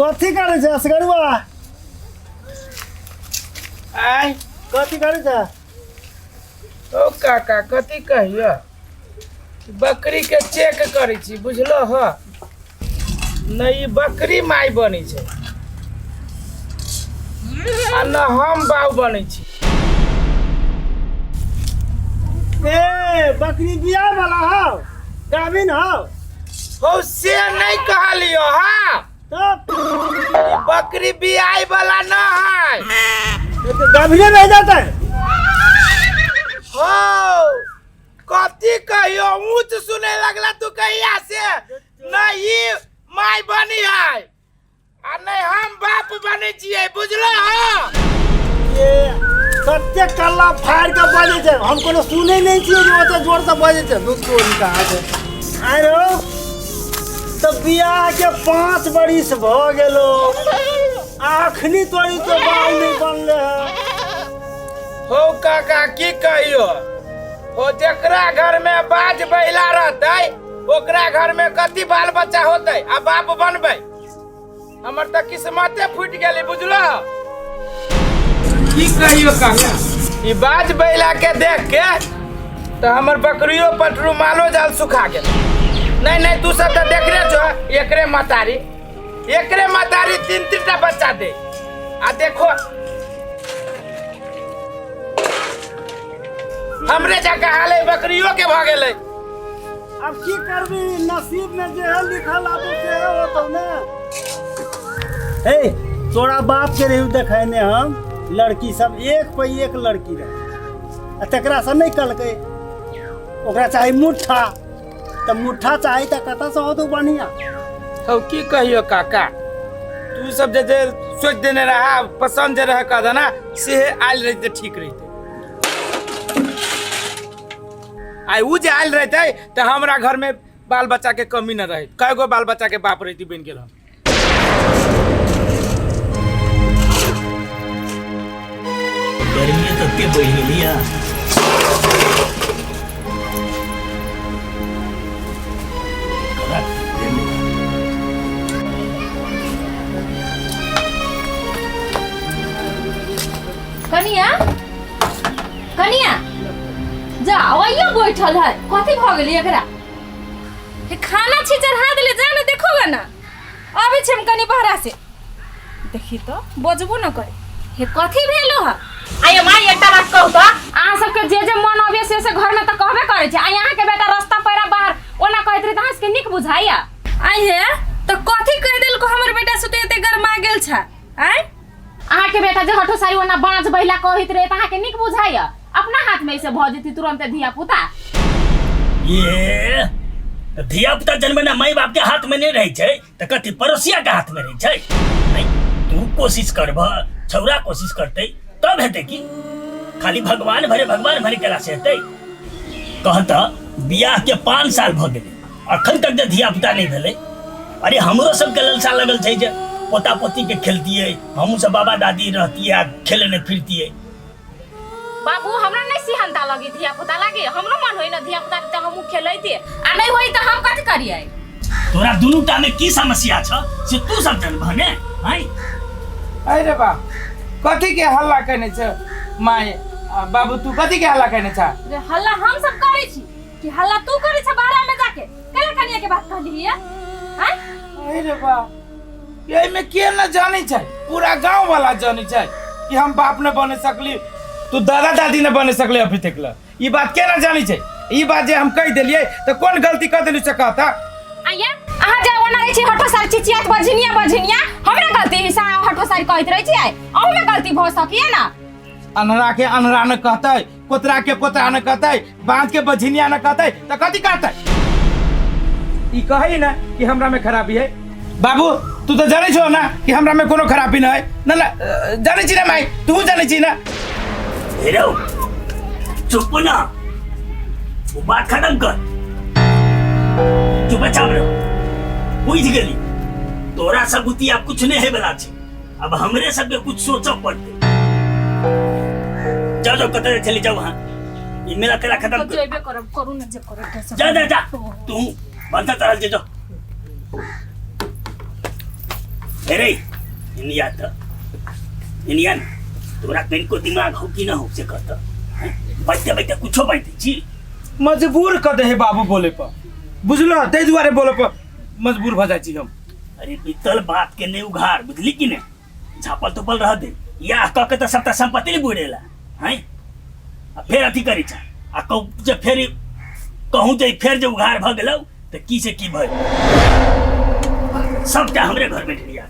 कथी करे छै असगरुआ? आय कथी करे छै? ओ काका कथी कहियो बकरी के चेक करै छी बुझलो ह नहीं बकरी माय बनी छै आ न हम बाऊ बनी छी। ए बकरी बियाह वाला हो गाभिन हो हो से नहीं कहलियो हा तब बकरी बियाह वाला न है गाभिने रह जाता है। हो कथी कहियो ऊंच सुने लगला तू कहिया से नहीं माय बनी है आ नहीं हम बाप बने छिए बुझलो ह। ये सत्य कल्ला फाड़ के बजे छै हम कोनो सुने नहीं छिए जे ओते जोर से बजे छै दोस्तो कहा छै आरो तो बियाह के 5 बरिस भ गेलो आखनी तोरी तो बाल नहीं बनले है। हो काका की कहियो हो जेकरा घर में बाज बैला रहते ओकरा घर में कथी बाल बच्चा होते आ बाप बनबे हमर त किस्मते फूट गेली बुझलो की कहियो काका ई बाज बैला के देख के तो हमर बकरियो पटरू मालो जाल सुखा गेल। नहीं नहीं तू सब तो देख रहे छो एकरे मतारी 3 टा बच्चा दे आ देखो हमरे जगह हाले बकरियों के भ गेलै। अब की करबी नसीब में जे है लिखल आबू से होतो ना। ए तोरा बाप के रही देखने हम लड़की सब एक पे एक लड़की रहे आ तकरा से नहीं कलके ओकरा चाहे मुट्ठा तो मुट्ठा चाहे तो कता से होतो बढ़िया। हो की कहियो काका तू सब जे सोच देने रहा पसंद जे रहा कदा ना से आयल रहते ठीक रहते आई उ जे आयल रहते तो हमरा घर में बाल बच्चा के कमी न रहे कई गो बाल बच्चा के बाप रहती बन गेल हम। गर्मी तक के बहिलिया कनिया कनिया जाओ आइयो बैठल है कथी भ गेली एकरा हे खाना छी चढ़ा देले जा न देखोगा ना अभी छम कनी बहरा से देखी तो बजबो न करे हे कथी भेलो ह आय माई एकटा बात कहू तो आ सबके जे मन आवे से घर में त कहबे करे छै आ यहां के बेटा रास्ता पैरा बाहर ओना कहत रे दास के निक बुझाइया आय हे तो कथी कह देल को हमर बेटा सुते एते गरमा गेल छ आय अहाँ के बेटा जे हठो सारी ओना बांझ बहिला कहित रे त अहाँ के निक बुझाइया अपना हाथ में से भ जेती तुरंत धिया पुता ये धिया पुता जन्म ना माई बाप के हाथ में नहीं रही छै त कथी पड़ोसिया के हाथ में रही छै। नहीं तू कोशिश करब छौरा कोशिश करते तब हेते की खाली भगवान भरे केला से हेते कहता बियाह के 5 साल भ गेले अखन तक धिया पुता नहीं भेले। अरे हमरो सब के ललसा लगल छै जे पोता पोती के खेलतिए हमहू सब बाबा दादी रहतिए खेलने फिरतिए। बाबू हमरा नहीं सिहनता लगी धिया पुता लागे हमरो मन होई न धिया पुता त हमहू खेलैते आ नहीं होई त हम कथि करियै। तोरा दुनुटा में की समस्या छ से तू सब जन भने हैं। अरे बा कथी के हल्ला करने छ माय बाबू तू कथी के हल्ला करने छ रे हल्ला हम सब करै छी कि हल्ला तू करै छ बाहर में जाके केला कनिया के बात कहली है हैं। अरे बा ये में के न जानी छै पूरा गांव वाला जानी छै कि हम बाप न बने सकली तू दादा दादी न बने सकले अभी तक ल ई बात के न जानी छै। ई बात जे हम कह देलिए त कोन गलती कर देलु से कहता आया अहाँ जे ओना रहै छी हठो सारी चिचियात बझिनिया हमरा गलती सा हठो सारी कहत रहै छी आइ अहू में गलती भ सकिए ना। अनरा के अनरा न कहतै कोतरा के कोतरा न कहतै बांझ के बझिनिया न कहतै त कथी कहतै। ई कहै ना कि हमरा में खराबी है बाबू तू तो जाने छो ना कि हमरा में कोनो खराबी न है न जाने छी ना माई तू जाने छी ना। हेरो चुप ना वो बात खत्म कर चुपचाप रहो बुझ गेली तोरा सबूती अब कुछ नहीं है बला छै अब हमरे सबके कुछ सोचो पड़ते। जाओ जाओ कतरे चली जाओ वहां ये मेरा तेरा खत्म कर जेबे करब करू न जे करब जा जा जा तू बनता तरल जे जो अरे इनिया तो इनिया तोरा कहीं को दिमाग हो कि ना हो से कहता बैठते बैठते कुछो बैठे छी मजबूर कर दे है बाबू बोले पर बुझलो तै दुआरे बोले पर मजबूर भ जाइ छी हम। अरे बीतल बात के नहीं उघार बुझली कि ने झापल तोपल रह दे या कह के तो सबटा संपत्ति नहीं बुड़ेला हैं आ फिर अथी करी छा आ कहू जे फिर कहूँ जे फिर जो उघार भ गेलौ तो की से की भइल सबटा हमरे घर में ढिया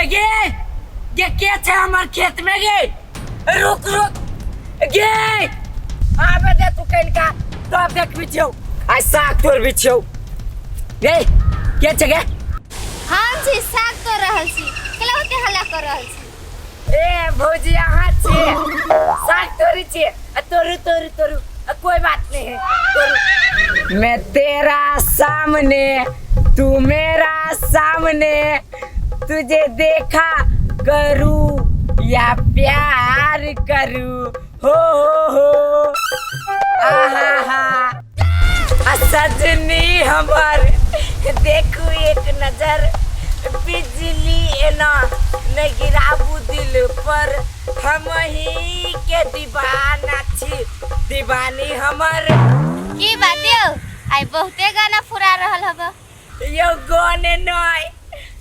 ये क्या था हमारे खेत में गे रुक गे आबे दे तू कहीं का तो अब देख बिछो आई साग तोर बिछो गे क्या छगे हम छी साग तो रहल छी केला होते हल्ला कर रहल छी ए भौजी यहाँ छे साग तोरी छे तोरू कोई बात नहीं है तोरू मैं तेरा सामने तू मेरा सामने तुझे देखा करूं या प्यार करूं हो आहा सजनी हमर देखू एक नजर बिजली एना न गिराबू दिल पर हम ही के दीवाना छी दीवानी हमर की बात यो आई बहुते गाना फुरा रहल हब यो गाने नय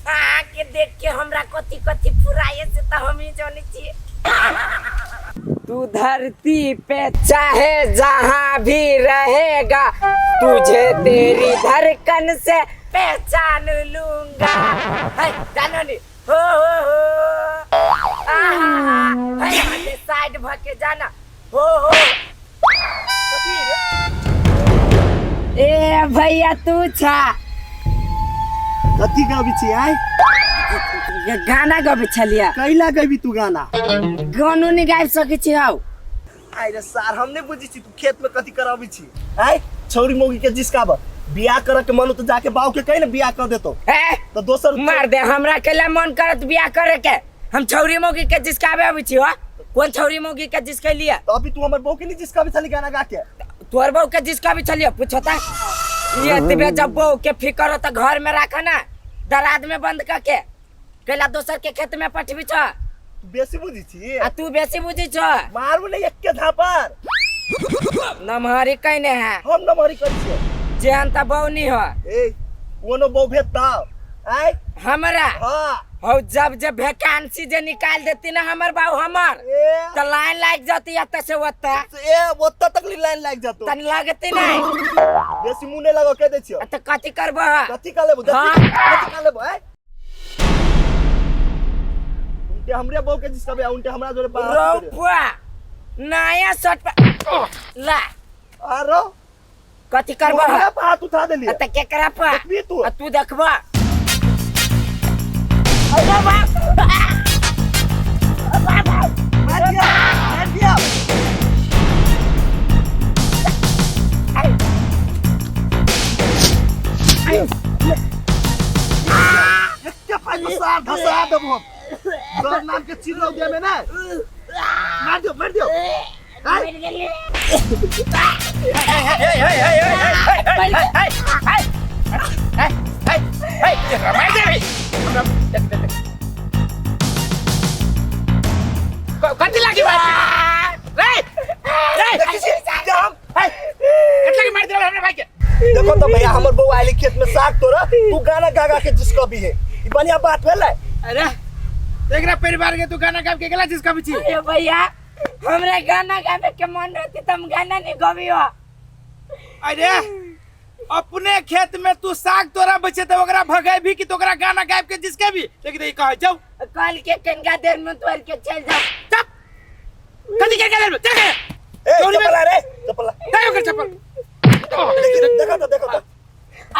के देख के हमरा कथी कथी फुराए से तो हम ही जाने छी तू धरती पे चाहे जहाँ भी रहेगा तुझे तेरी धड़कन से पहचान लूंगा है जानो नहीं हो है साइड भके जाना हो ए भैया तू छा कथी गाबी छी आय गाना गबे छलिया कैला गबी तू गाना गानो नहीं गाबि सके छी हौ आय रे सार हम नहीं बुझी छी तू खेत में कथी कराबी छी आय छौरी मोगी के जिसकाब बियाह करे के मन तो जाके बाऊ के कहीं ना बियाह कर देतो ए तो दोसर मार दे हमरा केला मन करत बियाह करे के हम छौरी मोगी के जिसकाबे अबै छी हो कौन छौरी मोगी के जिसके लिया तो अभी तू हमर बहू के नहीं जिसका भी चली गाना गा के तोर बहू के जिसका भी चलिए पूछता ये तबे जब बहू के फिकर हो तो घर में रखा ना दराद में बंद करके केला दोसर के खेत में पठबी छ तू बेसी बुझी छी आ तू बेसी बुझी छ मारू नहीं एक के झापर नमहरी कहने है हम नमहरी करी छी जेहन त बहू नहीं हो ए कोनो बहू भेटता आय हमरा हां हो जब वैकेंसी जे निकाल देती ना हमर बाऊ हमर तो लाइन लाग जाती है से ओत्ता ए ओत्ता तक लाइन लाग जातो तन लागते नहीं बेसी मुंह नहीं लगो कह दे छियो तो कथी करबो कथी का लेबो कथी का लेबो है उनके हमरे बहू के जिसका भी उनके हमरा जोरे बात रोपुआ नया शर्ट पे ला आरो कथी करबो हाथ उठा देली त के करा पा देखबी तू तू देखबो अरे बाप मार दिया क्या पानी सार धसा देबो दर नाम के चिल्लो दे में ना मार दियो कथी लागी बात रे कथी मार दिला हमरे भाई के देखो तो भैया हमर बहू आइली खेत में साग तोरा तू गाना गा के जिसका भी है ई बढ़िया बात भेलै अरे एकरा परिवार के तू गाना गा के गेला जिसका भी छी अरे भैया हमरे गाना गावे के मन रहती तुम गाना नहीं गावियो अरे अपने खेत में तू साग तोरा बचे तो ओकरा भगाई भी कि तोकरा गाना गायब के जिसके भी लेकिन ई कह जाऊ कल के कनगा देर में तोड़ के चल जाओ चुप कथी के गेल चल ए चपला रे चपला काय ओकर चप्पल देखो तो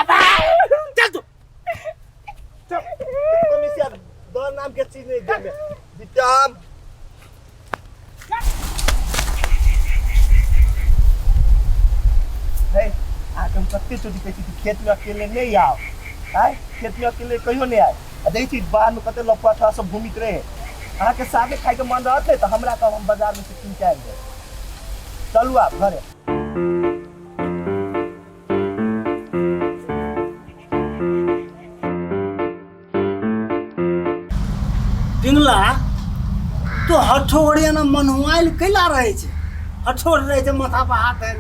अब चल तू कमिसिया दो नाम के चीज नहीं दे में जिताम है आकम कत्ते चोटी कहती तू खेत में अकेले नहीं आओ आय खेत में अकेले कहियो नहीं आए देखी बाहर में कते लपवा था सब घूमित रहे अहाँ के सागे खाए के मन रहते तो हमरा का हम बाजार में से किन के आएंगे चलू आप घरे सुनला तो हठोड़िया ना मनहुआइल कैला रहे छे हठोड़ रहे छे माथा पर हाथ है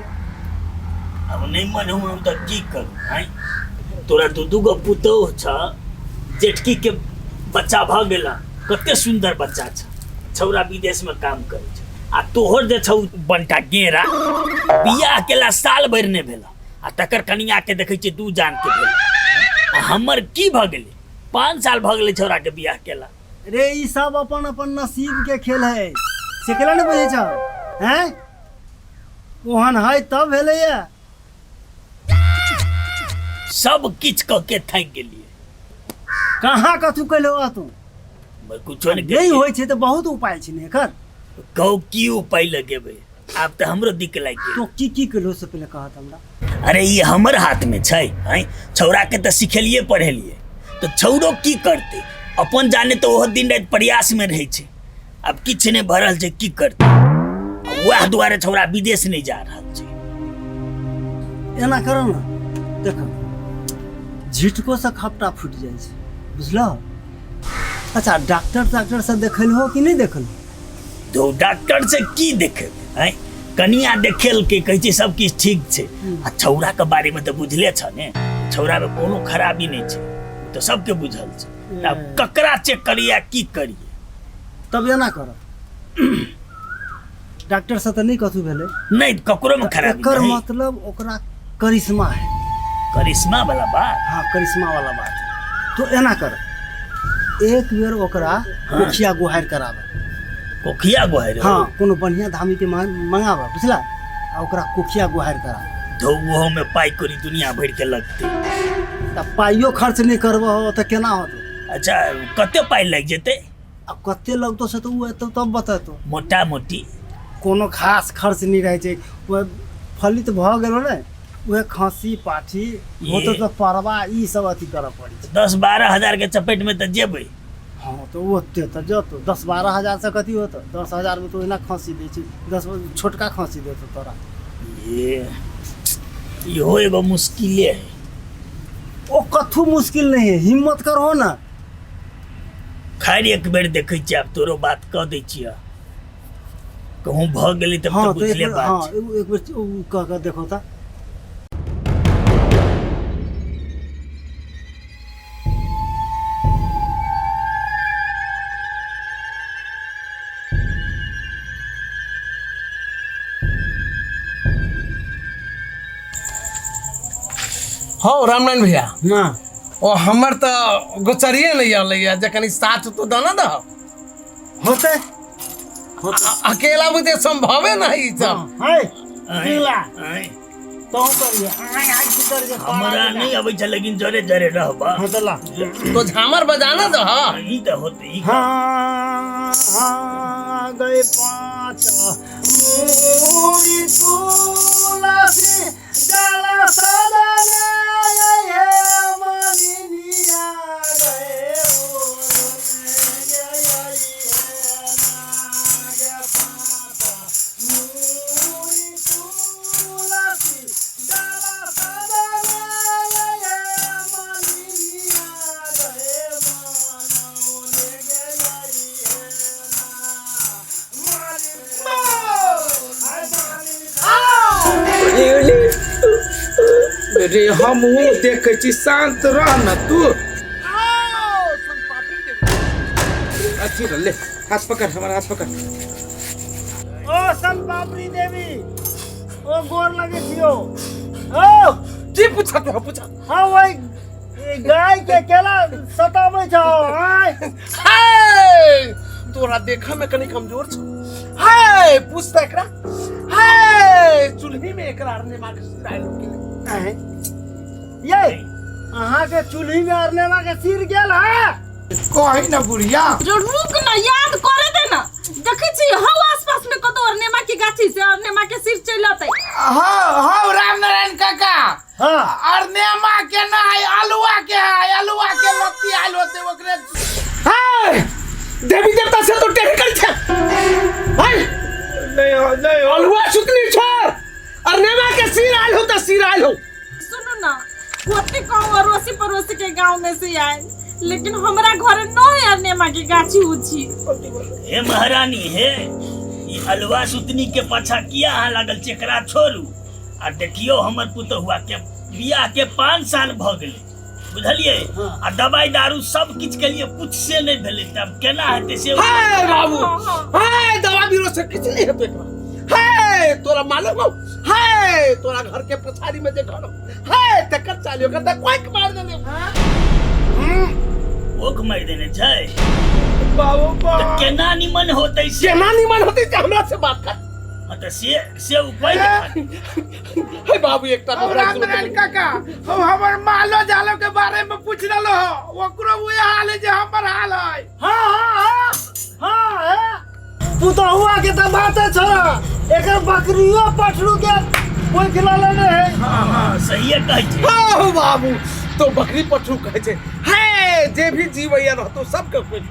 अब नहीं मन हुआ तो की कर आई तोरा दू गो पुतोह छ जेठकी के बच्चा भ गेला कते सुंदर बच्चा छ छौरा विदेश में काम करे छ आ तोहर जे छौ बनटा गेरा बियाह केला साल भर ने भेला आ तकर कनिया के देखै छी 2 जान के भेला आ हमर की भ गेलै 5 साल भ गेलै छौरा के बियाह केला रे ई सब अपन अपन नसीब के खेल है से केला ने बुझे छ हैं ओहन है तब भेले या सब किछ क के थक गेलिए कहाँ कथु कैलो तू मैं कुछो नहीं नहीं होय छे तो बहुत उपाय छे ने एकर कहू की उपाय लगेबे आब तो हमरो दिक्कत लाग गेल तो की कलो से पहले कहत हमरा अरे ये हमर हाथ में छै हैं छौरा के तो सिखेलिए पढ़ेलिए तो छौरो की करते अपन जाने तो ओह दिन रात प्रयास में रहे छे अब किछ ने भरल छे की करते वह दुआरे छौरा विदेश नहीं जा रहल छे एना करो ना देखो झिटको से खपटा फूट जाए छे बुझलो अच्छा डॉक्टर से देखल हो कि नहीं देखल तो डॉक्टर से की देखे हैं कनिया देखेल के कहै छे सब किछ ठीक छे आ छौरा के बारे में तो बुझले छ ने छौरा में कोनो खराबी नहीं छे तो सबके बुझल छे अब ककरा चेक करिया की करिए तब एना करो डॉक्टर से तो नहीं कथु भेले नहीं ककरो में खराबी एकर नहीं मतलब ओकरा करिश्मा है करिश्मा वाला बात हाँ करिश्मा वाला बात है तो एना कर एक बेर ओकरा कोखिया गुहार कराबे कोखिया गोहर हाँ कोनो बढ़िया धामी के मंगाबे बुझला आ ओकरा कोखिया गुहार कराबे तो वो में पाई करी दुनिया भर के लगते तब पाइयो खर्च नहीं करबो तो केना होतो अच्छा कते पाई लग जेते अब कते लगतो से तो उ एतो तब बतेतो मोटा मोटी कोनो खास खर्च नहीं रहे छे वो फलित भ गेलो ने वे खसी पाठी होतो तो परवा ई सब अथी कर पड़ी 10-12 हजार के चपेट में तो जेबे हाँ तो ओते तो जतो 10-12 हजार से कथी होतो 10 हजार में तो इना खसी दे छी 10 छोटका खसी देतो तोरा ये हो एगो मुश्किले है ओ कथु मुश्किल नहीं है हिम्मत करो ना खैर एक बेर देखे छी आप तोरो बात कह दै छियै कहूँ भ गेली तब हाँ तो तो बुझले एक बात हाँ छै। एक बेर कह के देखो ता हाँ रामनारायण भैया ना ओ हमर तो गोचरिए नहीं आलैया जखन साथ तो दाना द होते अकेला बुझे संभवे नहीं सब है आय, दिला आय, तो करिए आय आय की कर के हमरा नहीं अबै छै लेकिन जरे जरे रहबा हाँ तो ला तो झामर बजाना द ई तो होते ई हाँ हाँ गए 5 मोरी तुलसी जल सदन ये मलिनिया गए रे हम देखे छी शांत रह न तू अच्छी ले हाथ पकड़ हमारा हाथ पकड़ ओ सन बाबरी देवी ओ गोर लगे छियो ओ की पूछा तो पूछा हाँ वही गाय के केला सतावे छो हाय हाय तोरा देखा में कनी कमजोर छ हाय पूछता एकरा हाय चूल्ही में एकरा ने मार के सिराइल के ये अहाँ के चूल्ही में अरनेवा के सिर गेल है कही ना बुढ़िया जो रुक ना याद करे दे ना देखै छी हम आसपास में कतो अरनेमा की गाछी से अरनेमा के सिर चलतै हाँ रामनारायण काका हाँ अरनेमा के ना है आलुआ के लत्ती आइल होते ओकरे हाय देवी देवता से तो टेढ़ कर छे हाय नहीं अलुआ सुतली छोड़ अरनेमा के सिर आइल हो तो सिर आइल हो सुनो ना कोते गांव अड़ोसी पड़ोसी के गांव में से आए लेकिन हमरा घर न है नेमा के गाछी उछी। हे महारानी हे, ये अलवा सुतनी के पाछा किया अहाँ लागल चेकरा छोड़ू आ देखियो हमर पुतहुआ के बियाह के 5 साल भ गेलै बुझलिए। आ दवाई दारू सब किछ के लिए कुछ से नहीं भेले, तब केना हेतै से। हाय बाबू, हाय दवा बीरो से किछ नहीं हेतै एकरा। हाय तोरा मालूम हो, हाय तोरा घर के पछाड़ी में जे घर हाय तकर चालियो करता कोई के मार देने। ओक मार देने छै बाबू बा तो केना निमन होतै से। केना निमन होतै जे हमरा से बात कर। हाँ तो से उपाय हाय बाबू एकटा रामनारायण काका, हम हमर मालो जालो के बारे में पूछ रहलो हो, ओकरो वही हाल है जे हमर हाल है। हाँ पुतहुआ के तो बात है छोरा, एकर बकरियों पठरू के कोई खिलाले नहीं है। हाँ सही है कहै छै। हां बाबू तो बकरी पठरू कहै छै। हाय जे भी जीवैया रहतो सबके पेट